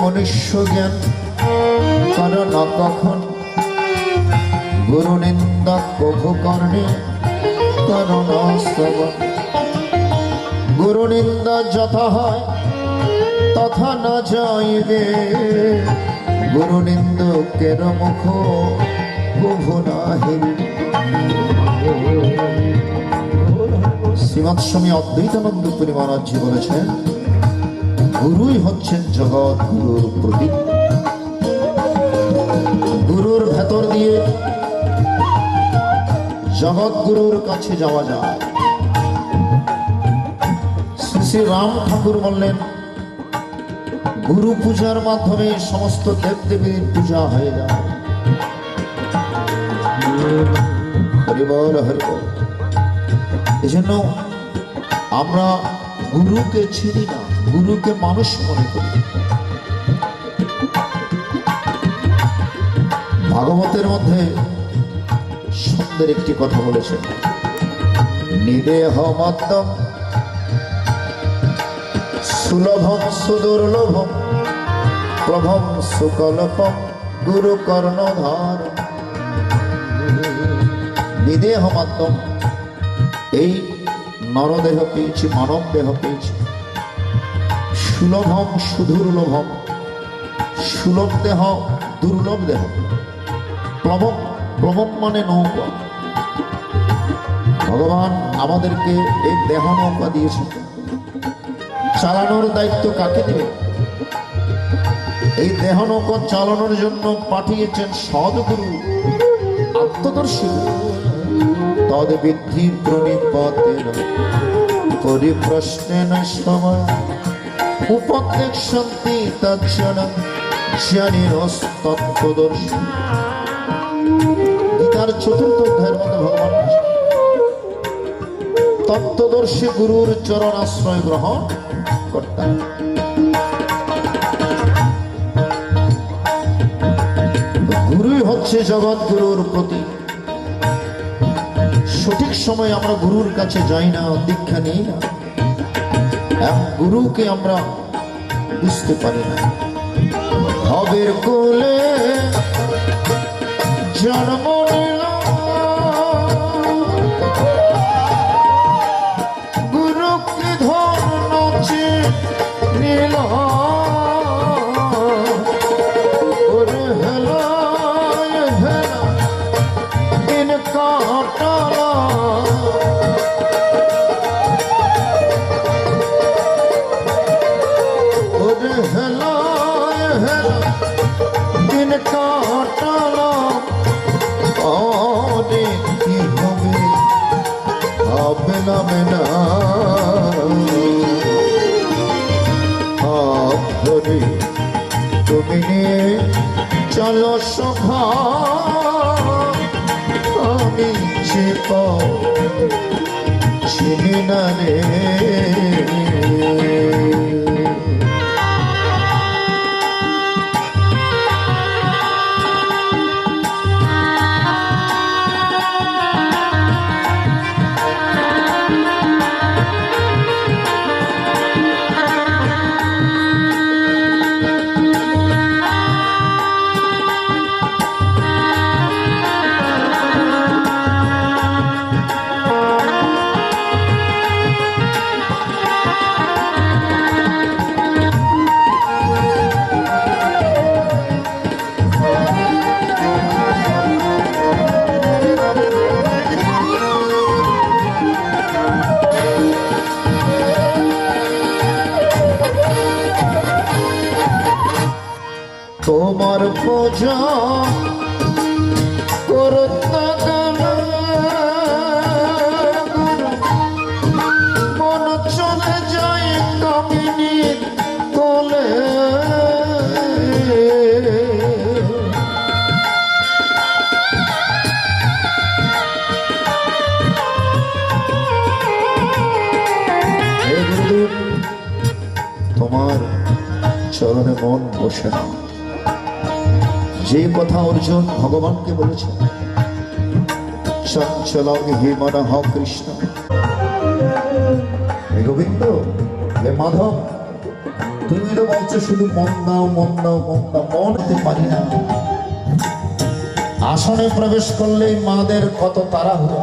মনুষ্য জ্ঞান কর না কখন, গুরু নিন্দা কভু কর্ণে কর না শ্রবণ। গুরু নিন্দা যথা হয় তথা না যাইবে, গুরু নিন্দকের মুখ কভু না হেরিবে। শ্রীমৎ স্বামী অদ্বৈতানন্দ পুরী মহারাজজি বলেছেন, গুরুই হচ্ছেন জগৎ গুরুর প্রতীক। গুরুর ভেতর দিয়ে জগৎ গুরুর কাছে যাওয়া যায়। শ্রী শ্রী রাম ঠাকুর বললেন, গুরু পূজার মাধ্যমে সমস্ত দেবদেবীর পূজা হয়ে যায়। হরিবল হরিবল। এজন্য আমরা গুরুকে চিনি না, গুরুকে মানুষ মনে করি। ভাগবতের মধ্যে সুন্দর একটি কথা বলেছেন, নিদেহ মদ্যম সুলভম সুদুর্লভম প্রভম সুকল্পম গুরু কর্ণধার। নিদেহ মদ্যম, এই নরদেহ পেয়েছি, মানব দেহ পেয়েছি। সুলভম সুদুর্লভম, সুলভ দেহ দুর্লভ দেহ। প্লবম, প্লবম মানে নৌকা। ভগবান আমাদেরকে এই দেহ নৌকা দিয়েছেন, চালানোর দায়িত্ব কাকে দেবে? এই দেহ নৌকা চালানোর জন্য পাঠিয়েছেন সদ্গুরু, আত্মদর্শী। তদ বিদ্ধি প্রণিপতেন পরিপ্রশ্নেন সময় উপদেক্ষন্তি তৎক্ষণাৎ জ্ঞানিনস্তত্ত্বদর্শী। গীতার চতুর্থ অধ্যায়ের মধ্যে ভগবান তত্ত্বদর্শী গুরুর চরণ আশ্রয় গ্রহণ করতেন। গুরুই হচ্ছে জগৎ গুরুর প্রতীক। সঠিক সময় আমরা গুরুর কাছে যাই না, দীক্ষা নিই না, গুরুকে আমরা বুঝতে পারি না। ভবের কোলে জন্ম নিল, গুরুকে ধর্ম নিল, ওরে হেলা হেলা দিন কাটালা, ওরে হেলা হেলা দিন কাটালা। অনেক কি হবে হবে না মেনা, ধরে তুমি নিয়ে চলো সভা, আমি যে চিনি না রে। তোমার পূজা করতে গেলে মন চলে যায় কামিনীর কোলে। তোমার চরণে মন বসে না। যে কথা অর্জুন ভগবানকে বলেছে, চঞ্চলং হে মনঃ কৃষ্ণ, হে গোবিন্দ, হে মাধব, তুমি তো বলছো শুধু মন দাও মন দাও মন দাও, মন হতে পারি না। আসনে প্রবেশ করলেই মাদের কত তাড়াহুড়ো,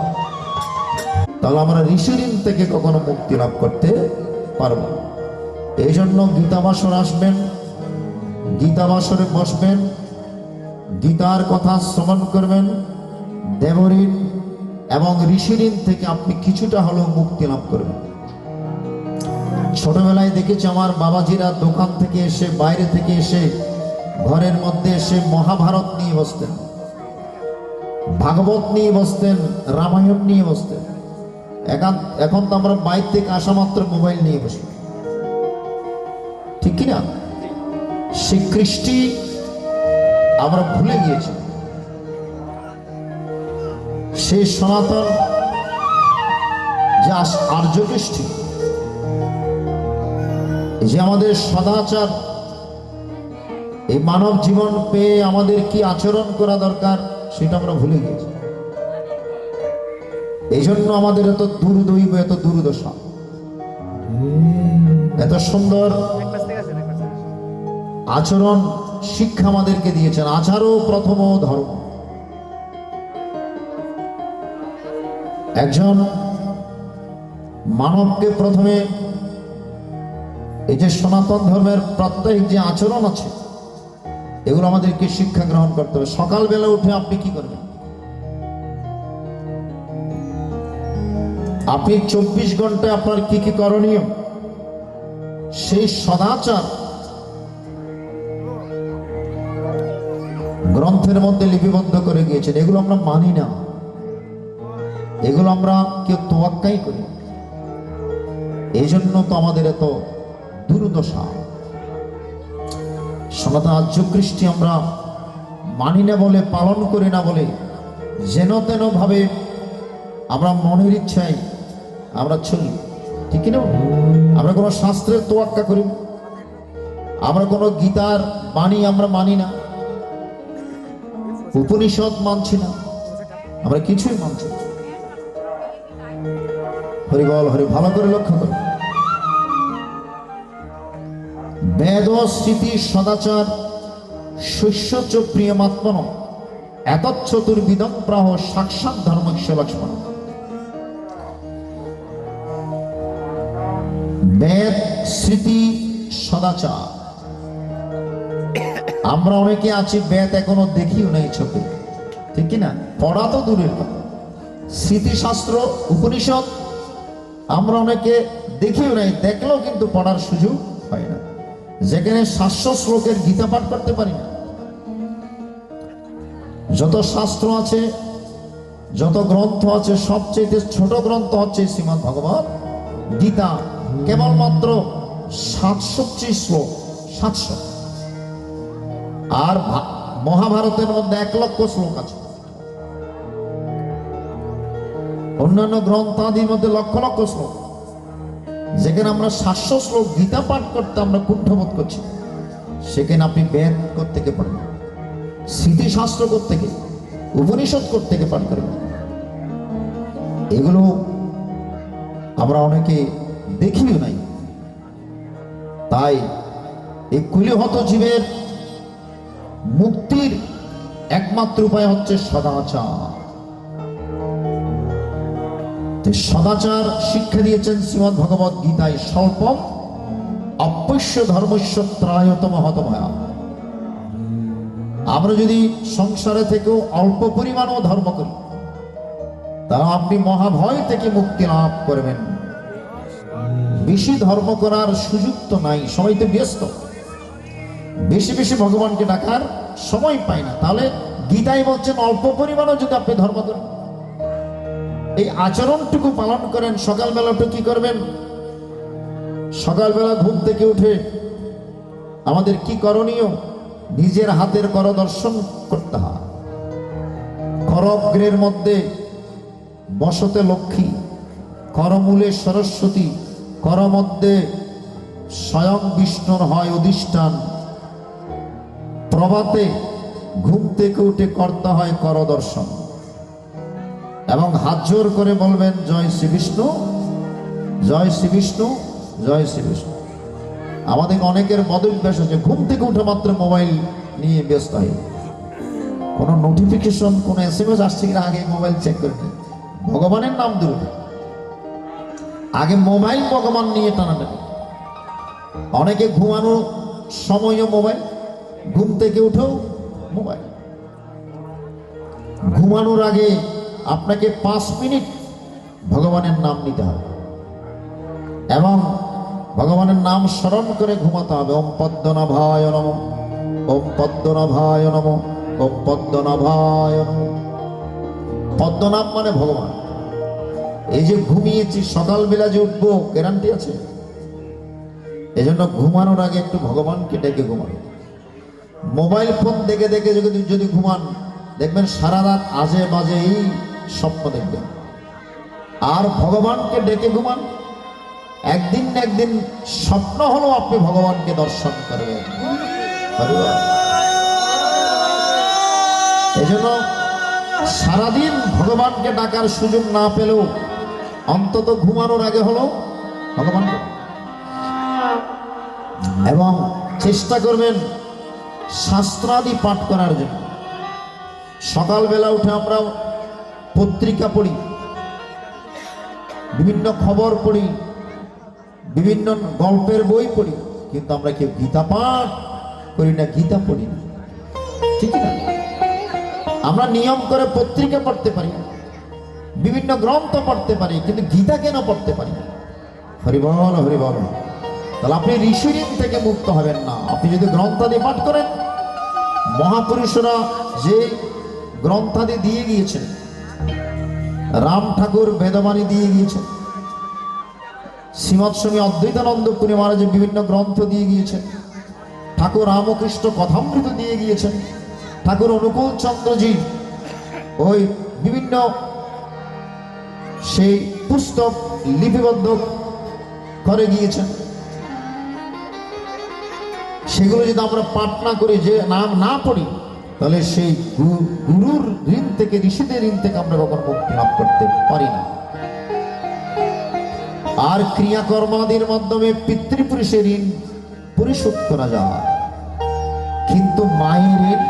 তাহলে আমরা ঋষিঋণ থেকে কখনো মুক্তি লাভ করতে পারবো না। এই জন্য গীতাবাসর আসবেন, গীতাবাসরে বসবেন, গীতার কথা শ্রবণ করবেন। দেবঋণ এবং ঋষিঋণ থেকে আপনি কিছুটা হলেও মুক্তি লাভ করবেন। ছোটবেলায় দেখেছি আমার বাবাজিরা দোকান থেকে এসে, বাইরে থেকে এসে, ঘরের মধ্যে এসে মহাভারত নিয়ে বসতেন, ভাগবত নিয়ে বসতেন, রামায়ণ নিয়ে বসতেন। এখন তো আমরা বাইরে থেকে আসা মাত্র মোবাইল নিয়ে বসি, ঠিক কিনা? সে কৃষ্টি আমরা ভুলে গিয়েছি। সেই সনাতন যে আর্য কৃষ্টি, যে আমাদের সদাচার, এই মানব জীবন পেয়ে আমাদের কি আচরণ করা দরকার সেটা আমরা ভুলে গিয়েছি। এই জন্য আমাদের এত দুর্দৈব, এত দুর্দশা। এত সুন্দর আচরণ শিক্ষা আমাদেরকে দিয়েছেন। আচারও প্রথম ধর্ম। একজন মানবকে প্রথমে এই যে সনাতন ধর্মের প্রত্যেক যে আচরণ আছে, এগুলো আমাদেরকে শিক্ষা গ্রহণ করতে হবে। সকালবেলা উঠে আপনি কি করবেন? আপনি 24 ঘন্টায় আপনার কি কি করণীয়, সেই সদাচার গ্রন্থের মধ্যে লিপিবদ্ধ করে গিয়েছেন। এগুলো আমরা মানি না, এগুলো আমরা কেউ তোয়াক্কাই করি। এই জন্য তো আমাদের এত দুর্দশা। সনাতন আর্য কৃষ্টি আমরা মানি না বলে, পালন করি না বলে, যেন তেন ভাবে আমরা মনের ইচ্ছায় আমরা চলি, ঠিক না? আমরা কোনো শাস্ত্রের তোয়াক্কা করি না, আমরা কোনো গীতার বাণী আমরা মানি না, উপনিষদ মানছি না, আমরা কিছুই মানছি না। হরি বল হরি। ভালো করে লক্ষ্য করো, বেদ স্মৃতি সদাচার শস্য প্রিয়মাত্মন এতচ্ছতুর্বিদং প্রাহ সাক্ষাৎ ধর্মস্য লক্ষ্মণ। বেদ স্মৃতি সদাচার, আমরা অনেকে আছি বেদ এখনো দেখিও নাই চোখে, ঠিক কিনা? পড়া তো দূরের কথা, স্মৃতিশাস্ত্র উপনিষদ আমরা অনেকে দেখিও নাই, দেখলেও কিন্তু পড়ার সুযোগ হয় না। যেখানে 700 শ্লোকের গীতা পাঠ করতে পারি না। যত শাস্ত্র আছে, যত গ্রন্থ আছে, সবচেয়ে ছোট গ্রন্থ হচ্ছে শ্রীমদ্ ভগবত গীতা। কেবলমাত্র 730 শ্লোক, 700। আর মহাভারতের মধ্যে 1 লক্ষ শ্লোক আছে। অন্যান্য গ্রন্থাদির মধ্যে লক্ষ লক্ষ শ্লোক। যেখানে আমরা 700 শ্লোক গীতা পাঠ করতে আমরা কুণ্ঠবোধ করছি, সেখানে আপনি বেদ কোত্থেকে পড়বেন, স্মৃতিশাস্ত্র কোত্থেকে, উপনিষদ কোত্থেকে পাঠ করবেন? এগুলো আমরা অনেকে দেখিও নাই। তাই এই কুলিহত জীবের মুক্তির একমাত্র উপায় হচ্ছে সদাচার। সদাচার শিক্ষা দিয়েছেন শ্রীমদ্ ভগবত গীতায়, স্বল্পম অপশ্য ধর্মস্য ত্রায়তম হতময়া। আমরা যদি সংসারে থেকেও অল্প পরিমাণও ধর্ম করি, তাহলে আপনি মহাভয় থেকে মুক্তি লাভ করবেন। বেশি ধর্ম করার সুযোগ তো নাই, সবাই তো ব্যস্ত, বেশি বেশি ভগবানকে ডাকার সময় পায় না। তাহলে গীতায় বলছেন অল্প পরিমাণও যদি আপনি ধর্ম করেন, এই আচরণটুকু পালন করেন। সকালবেলাটা কি করবেন? সকালবেলা ঘুম থেকে উঠে আমাদের কি করণীয়? নিজের হাতের কর দর্শন করতে হয়। করগ্রের মধ্যে বসতে লক্ষ্মী, করমূলে সরস্বতী, কর মধ্যে স্বয়ং বিষ্ণুর হয় অধিষ্ঠান। প্রভাতে ঘুম থেকে উঠে করতে হয় কর দর্শন এবং হাত জোর করে বলবেন জয় শ্রী বিষ্ণু, জয় শ্রী বিষ্ণু, জয় শ্রী বিষ্ণু। আমাদের অনেকের বদভ্যাস আছে, ঘুম থেকে উঠে মাত্র মোবাইল নিয়ে ব্যস্ত হয়। কোনো নোটিফিকেশন, কোনো SMS আসছে কিনা আগে মোবাইল চেক করে নিই। ভগবানের নাম দূর, আগে মোবাইল ভগবান নিয়ে টানাটানি। অনেকে ঘুমানোর সময়ও মোবাইল, ঘুম থেকে উঠেও মোবাইল। ঘুমানোর আগে আপনাকে 5 মিনিট ভগবানের নাম নিতে হবে এবং ভগবানের নাম স্মরণ করে ঘুমাতে হবে। ওম পদ্মনাভায় নমঃ, ওম পদ্মনাভায় নমঃ, ওম পদ্মনাভায় নমঃ। পদ্মনাভ মানে ভগবান। এই যে ঘুমিয়েছি, সকালবেলা যে উঠবো গ্যারান্টি আছে? এজন্য ঘুমানোর আগে একটু ভগবানকে ডেকে ঘুমান। মোবাইল ফোন দেখে দেখে যদি ঘুমান, দেখবেন সারা রাত আজে বাজে এই স্বপ্ন দেখবেন। আর ভগবানকে ডেকে ঘুমান, একদিন না একদিন স্বপ্ন হলো আপনি ভগবানকে দর্শন করবেন। এজন্য সারাদিন ভগবানকে ডাকার সুযোগ না পেলেও অন্তত ঘুমানোর আগে হলো ভগবানকে, এবং চেষ্টা করবেন শাস্ত্রাদি পাঠ করার জন্য। সকালবেলা উঠে আমরা পত্রিকা পড়ি, বিভিন্ন খবর পড়ি, বিভিন্ন গল্পের বই পড়ি, কিন্তু আমরা কেউ গীতা পাঠ করি না, গীতা পড়ি না, ঠিক না? আমরা নিয়ম করে পত্রিকা পড়তে পারি, বিভিন্ন গ্রন্থ পড়তে পারি, কিন্তু গীতা কেন পড়তে পারি না? হরিবল হরিবল। তাহলে আপনি ঋষি ঋণ থেকে মুক্ত হবেন না। আপনি যদি গ্রন্থাদি পাঠ করেন, মহাপুরুষরা যে গ্রন্থাদি দিয়ে গিয়েছেন, রাম ঠাকুর বেদবাণী দিয়ে গিয়েছেন, শ্রীমৎ স্বামী অদ্বৈতানন্দ পুরী মহারাজ বিভিন্ন গ্রন্থ দিয়ে গিয়েছেন, ঠাকুর রামকৃষ্ণ কথামৃত দিয়ে গিয়েছেন, ঠাকুর অনুকূল চন্দ্রজি ওই বিভিন্ন সেই পুস্তক লিপিবদ্ধ করে গিয়েছেন। সেগুলো যদি আমরা পাঠ না করি, যে নাম না পড়ি, তাহলে সেই গুরুর ঋণ থেকে, ঋষিদের ঋণ থেকে আমরা কখনো মুক্তি লাভ করতে পারি না। আর ক্রিয়াকর্মাদির মাধ্যমে পিতৃপুরুষের ঋণ পরিশোধ করা যায়, কিন্তু মায়ের ঋণ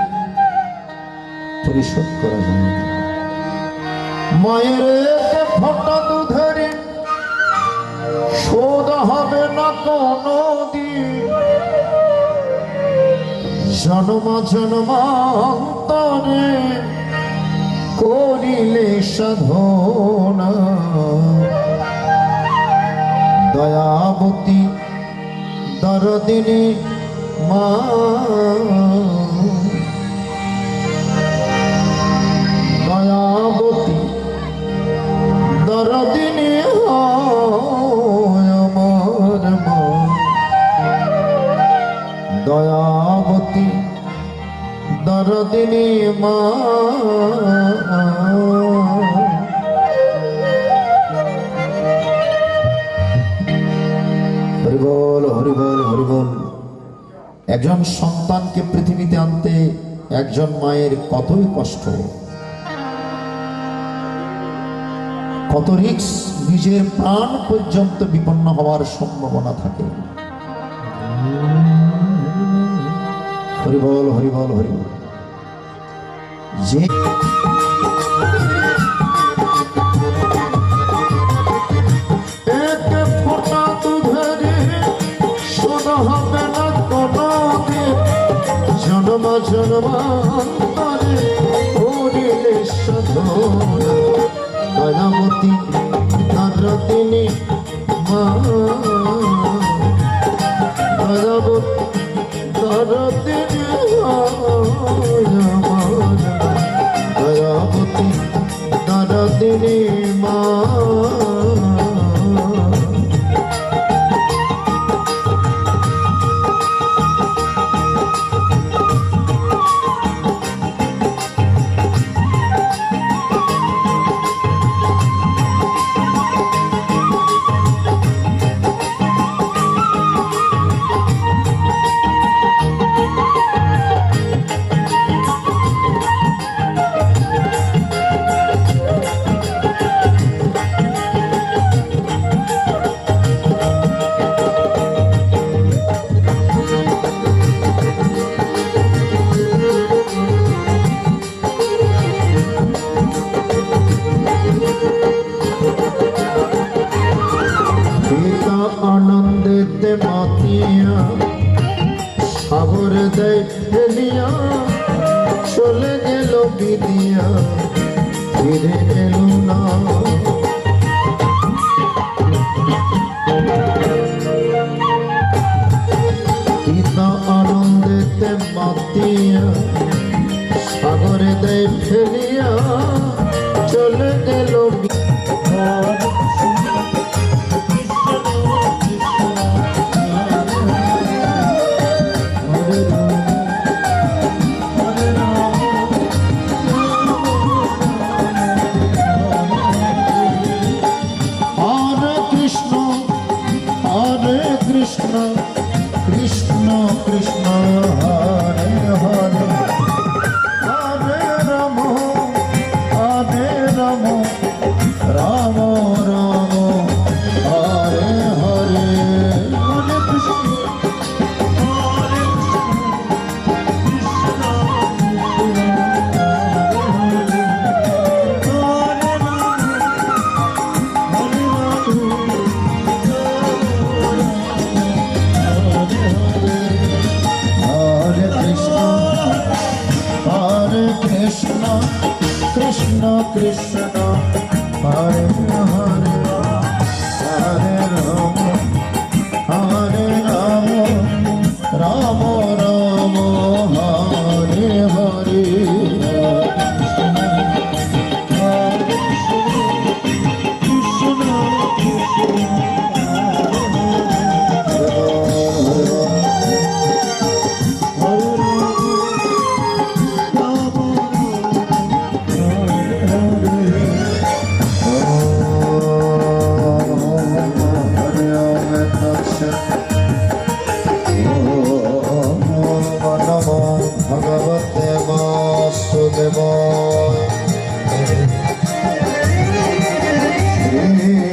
পরিশোধ করা যায় না। মায়ের ফোঁটা দুধের শোধ হবে না কোনো দিন, জন্ম জন্মান্তরে করিলে সাধনা। দয়াবতী দরদিনী মা, দয়াবতী দরদিনী আমার মা, দয়াবতী দরদিনী মা। হরিবল হরিবল হরিবল। একজন সন্তানকে পৃথিবীতে আনতে একজন মায়ের কতই কষ্ট, কত রিস্ক, নিজের প্রাণ পর্যন্ত বিপন্ন হওয়ার সম্ভাবনা থাকে। হরিবল হরিবল হরিবল। যে জন্ম জন্মান্তরে করিলে সাধনা। দয়াবতী দরদিনী মা, দয়াবতী দরদিনী আমার, দয়াবতী দরদিনী মা। বিদিয়া ফিরে এলো না। পিতা আনন্দেতে মাতিয়া সাগরে দেয় ফেলিয়া চলে গেল। কৃষ্ণ কৃষ্ণ হরে হরে, হরে রাম রাম রাম হরে হরে, হরে কৃষ্ণ হরে কৃষ্ণ হরে রাম হরে কৃষ্ণ কৃষ্ণ হরে হরে।